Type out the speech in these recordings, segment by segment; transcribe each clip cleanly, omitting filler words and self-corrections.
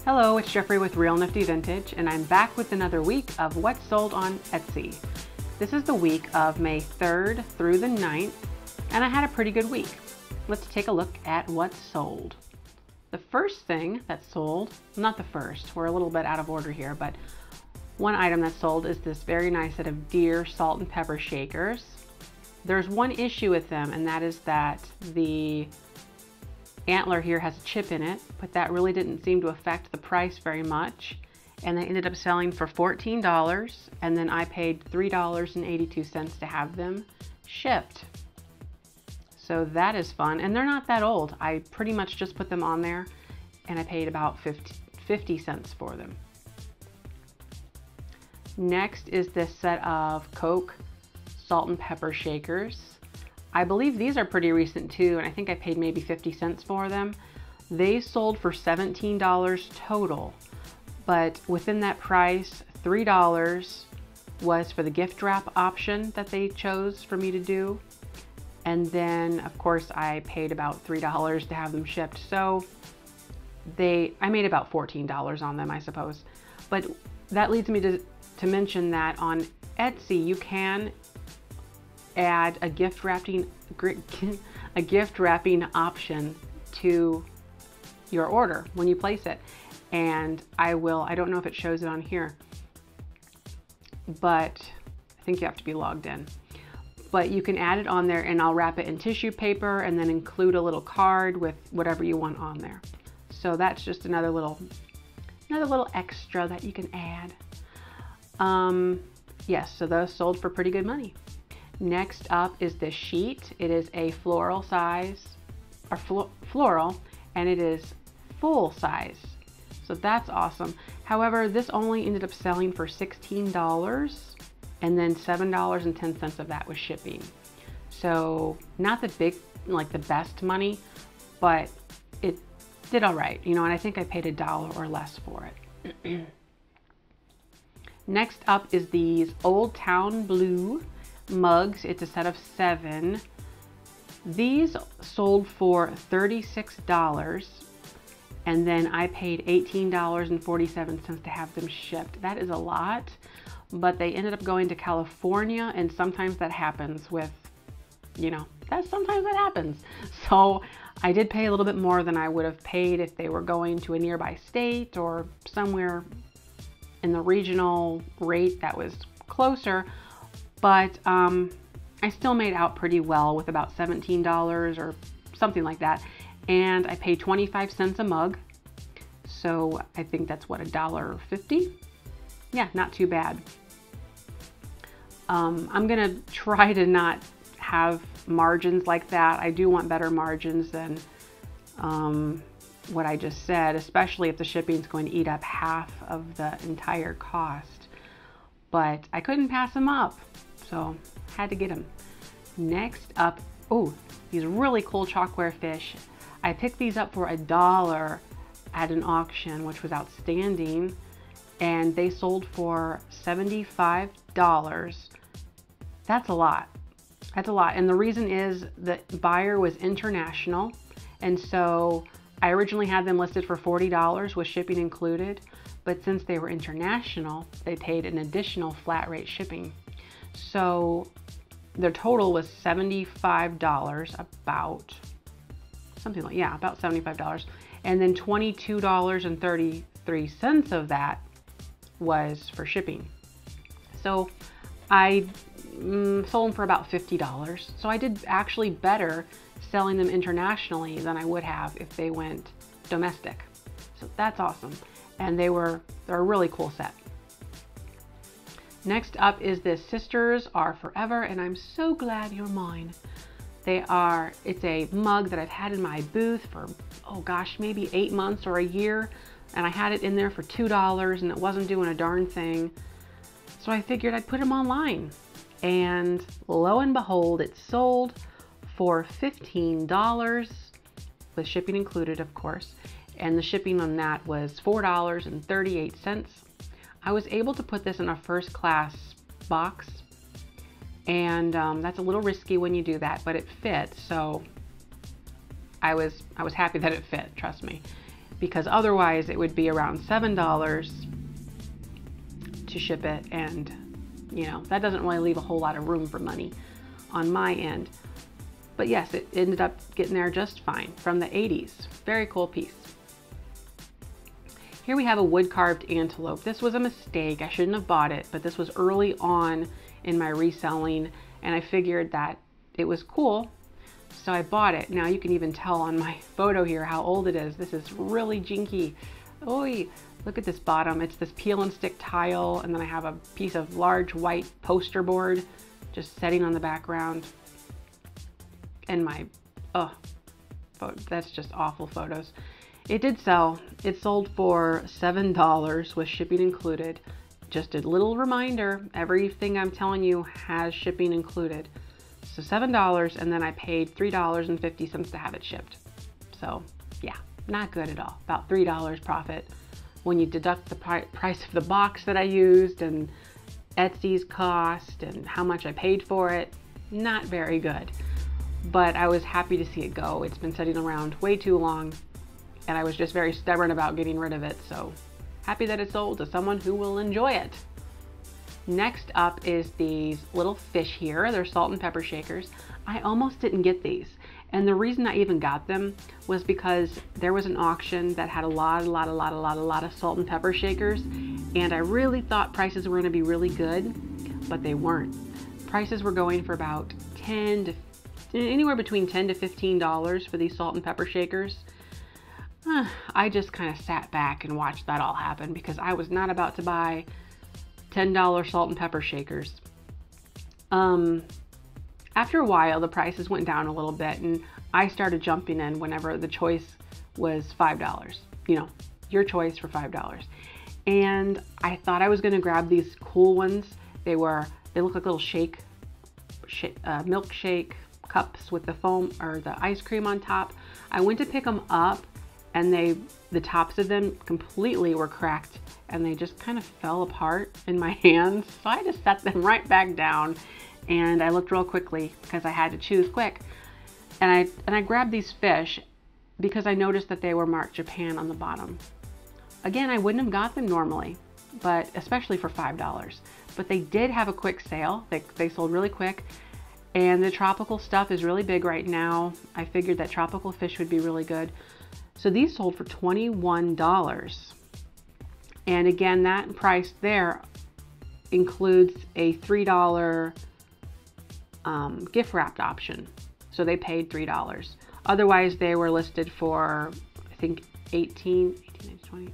Hello, it's Jeffrey with Real Nifty Vintage, and I'm back with another week of what's sold on Etsy. This is the week of May 3rd through the 9th, and I had a pretty good week. Let's take a look at what's sold. The first thing that's sold, not the first, we're a little bit out of order here, but one item that's sold is this very nice set of deer salt and pepper shakers. There's one issue with them, and that is that the antler here has a chip in it, but that really didn't seem to affect the price very much. And they ended up selling for $14, and then I paid $3.82 to have them shipped. So that is fun, and they're not that old. I pretty much just put them on there, and I paid about 50 cents for them. Next is this set of Coke salt and pepper shakers. I believe these are pretty recent too, and I think I paid maybe 50 cents for them. They sold for $17 total, but within that price, $3 was for the gift wrap option that they chose for me to do. And then, of course, I paid about $3 to have them shipped. So I made about $14 on them, I suppose. But that leads me to mention that on Etsy, you can add a gift wrapping option to your order when you place it. And I don't know if it shows it on here, but I think you have to be logged in. But you can add it on there, and I'll wrap it in tissue paper and then include a little card with whatever you want on there. So that's just another little extra that you can add. Yes, so those sold for pretty good money. Next up is this sheet. It is a floral size, or floral, and it is full size. So that's awesome. However, this only ended up selling for $16, and then $7.10 of that was shipping. So not the best money, but it did all right, you know, and I think I paid $1 or less for it. Next up is these Old Town Blue mugs. It's a set of 7. These sold for $36, and then I paid $18.47 to have them shipped. That is a lot, but they ended up going to California, and sometimes that happens with, you know, sometimes that happens. So I did pay a little bit more than I would have paid if they were going to a nearby state or somewhere in the regional rate that was closer. But I still made out pretty well with about $17 or something like that. And I paid 25 cents a mug. So I think that's what, $1.50? Yeah, not too bad. I'm gonna try to not have margins like that. I do want better margins than what I just said, especially if the shipping is going to eat up half of the entire cost. But I couldn't pass them up, so had to get them. Next up, oh, these really cool chalkware fish. I picked these up for $1 at an auction, which was outstanding, and they sold for $75. That's a lot. That's a lot, and the reason is the buyer was international, and so I originally had them listed for $40 with shipping included, but since they were international, they paid an additional flat rate shipping. So their total was $75, about $75. And then $22.33 of that was for shipping. So I sold them for about $50. So I did actually better selling them internationally than I would have if they went domestic. So that's awesome. And they're a really cool set. Next up is this Sisters Are Forever, and I'm so glad you're mine. It's a mug that I've had in my booth for, oh gosh, maybe 8 months or a year, and I had it in there for $2 and it wasn't doing a darn thing. So I figured I'd put them online, and lo and behold, it sold for $15 with shipping included, of course, and the shipping on that was $4.38. I was able to put this in a first class box, and that's a little risky when you do that, but it fit, so I was happy that it fit, trust me, because otherwise it would be around $7 to ship it, and you know, that doesn't really leave a whole lot of room for money on my end. But yes, it ended up getting there just fine, from the 80s. Very cool piece. Here we have a wood carved antelope. This was a mistake. I shouldn't have bought it, but this was early on in my reselling, and I figured that it was cool, so I bought it. Now you can even tell on my photo here how old it is. This is really jinky. Oi, look at this bottom. It's this peel and stick tile, and then I have a piece of large white poster board just setting on the background. And my, that's just awful photos. It did sell. It sold for $7 with shipping included. Just a little reminder, everything I'm telling you has shipping included. So $7, and then I paid $3.50 to have it shipped. So yeah, not good at all. About $3 profit when you deduct the price of the box that I used and Etsy's cost and how much I paid for it. Not very good. But I was happy to see it go. It's been sitting around way too long, and I was just very stubborn about getting rid of it, so happy that it sold to someone who will enjoy it. Next up is these little fish here. They're salt and pepper shakers. I almost didn't get these, and the reason I even got them was because there was an auction that had a lot of salt and pepper shakers, and I really thought prices were going to be really good, but they weren't. Prices were going for about anywhere between $10 to $15 for these salt and pepper shakers. I just kind of sat back and watched that all happen because I was not about to buy $10 salt and pepper shakers. After a while, the prices went down a little bit, and I started jumping in whenever the choice was $5. You know, your choice for $5. And I thought I was going to grab these cool ones. They look like little milkshake cups with the foam or the ice cream on top. I went to pick them up, and the tops of them completely were cracked, and they just kind of fell apart in my hands. So I just set them right back down, and I looked real quickly because I had to choose quick. And I grabbed these fish because I noticed that they were marked Japan on the bottom. Again, I wouldn't have got them normally, but especially for $5. But they did have a quick sale. They sold really quick. And the tropical stuff is really big right now. I figured that tropical fish would be really good. So these sold for $21. And again, that price there includes a $3 gift wrapped option. So they paid $3. Otherwise, they were listed for, I think, 18, 20.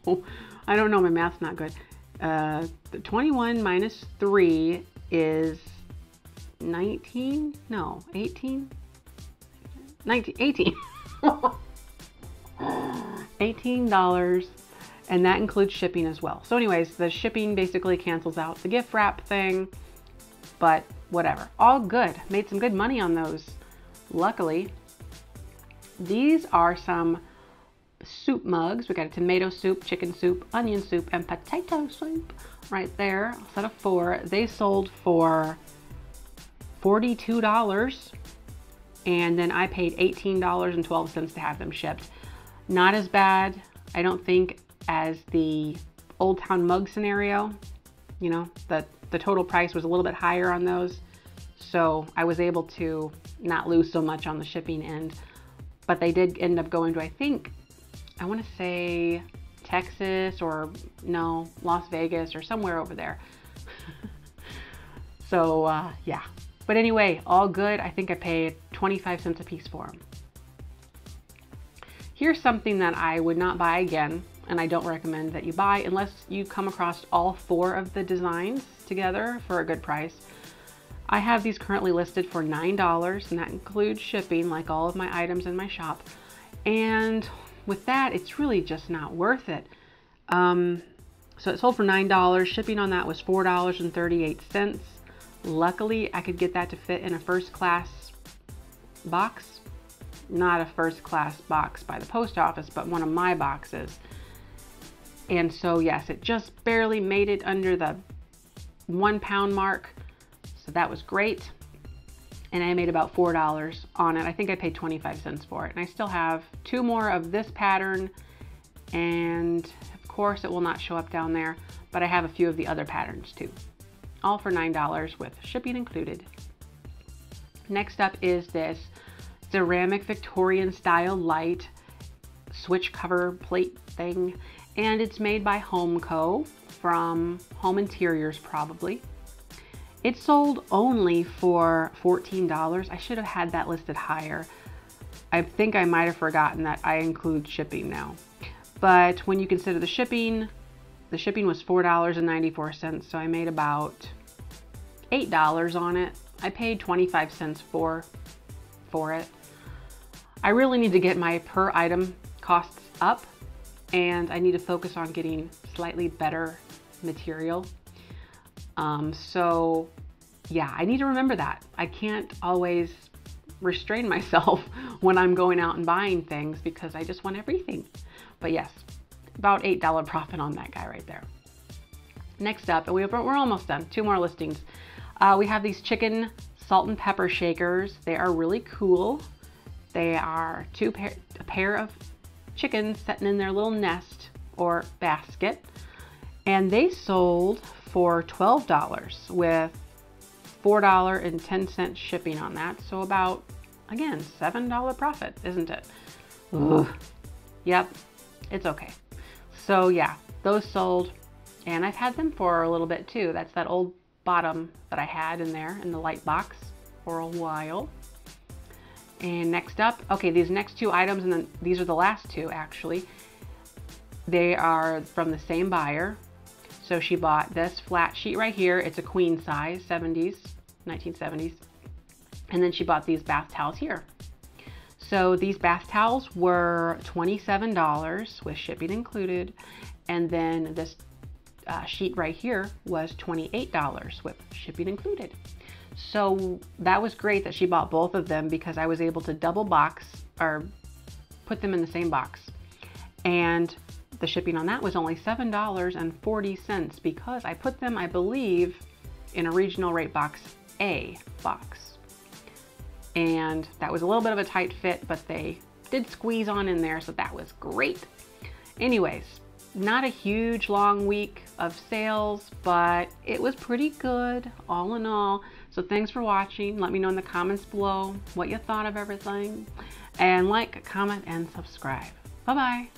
No, I don't know, my math's not good. The 21 minus 3 is 19? No, 18? 19, 18. $18, and that includes shipping as well. So anyways, the shipping basically cancels out the gift wrap thing, but whatever. All good. Made some good money on those, luckily. These are some soup mugs. We got a tomato soup, chicken soup, onion soup, and potato soup right there. A set of 4. They sold for $42, and then I paid $18.12 to have them shipped. Not as bad, I don't think, as the Old Town mug scenario. You know, the total price was a little bit higher on those, so I was able to not lose so much on the shipping end. But they did end up going to, I want to say Texas, or no, Las Vegas, or somewhere over there. So yeah, but anyway, all good. I think I paid 25 cents a piece for them. Here's something that I would not buy again, and I don't recommend that you buy unless you come across all 4 of the designs together for a good price. I have these currently listed for $9, and that includes shipping, like all of my items in my shop. And with that, it's really just not worth it. So it sold for $9. Shipping on that was $4.38. Luckily, I could get that to fit in a first class box. Not a first class box by the post office, but one of my boxes. And so yes, it just barely made it under the 1 pound mark. So that was great. And I made about $4 on it. I think I paid 25 cents for it. And I still have 2 more of this pattern And of course it will not show up down there, but I have a few of the other patterns too. All for $9 with shipping included. Next up is this ceramic Victorian style light switch cover plate thing, and it's made by Home Co. from Home Interiors probably. It sold only for $14. I should have had that listed higher. I think I might have forgotten that I include shipping now. But when you consider the shipping was $4.94, so I made about $8 on it. I paid 25 cents for it. I really need to get my per item costs up, and I need to focus on getting slightly better material. So yeah, I need to remember that. I can't always restrain myself when I'm going out and buying things because I just want everything. But yes, about $8 profit on that guy right there. Next up, and we're almost done, 2 more listings. We have these chicken salt and pepper shakers. They are really cool. They are a pair of chickens sitting in their little nest or basket, and they sold for $12 with $4.10 shipping on that. So about, again, $7 profit, isn't it? Ugh. Yep, it's okay. So yeah, those sold, and I've had them for a little bit too. That's that old bottom that I had in there in the light box for a while. And next up, okay, these next 2 items, and then these are the last 2 actually. They are from the same buyer. So she bought this flat sheet right here. It's a queen size, 1970s. And then she bought these bath towels here. So these bath towels were $27 with shipping included. And then this sheet right here was $28 with shipping included. So that was great that she bought both of them because I was able to double box or put them in the same box. And the shipping on that was only $7.40 because I put them, I believe, in a regional rate box A box. And that was a little bit of a tight fit, but they did squeeze on in there, so that was great. Anyways, not a huge long week of sales, but it was pretty good all in all. So thanks for watching. Let me know in the comments below what you thought of everything. And like, comment, and subscribe. Bye-bye.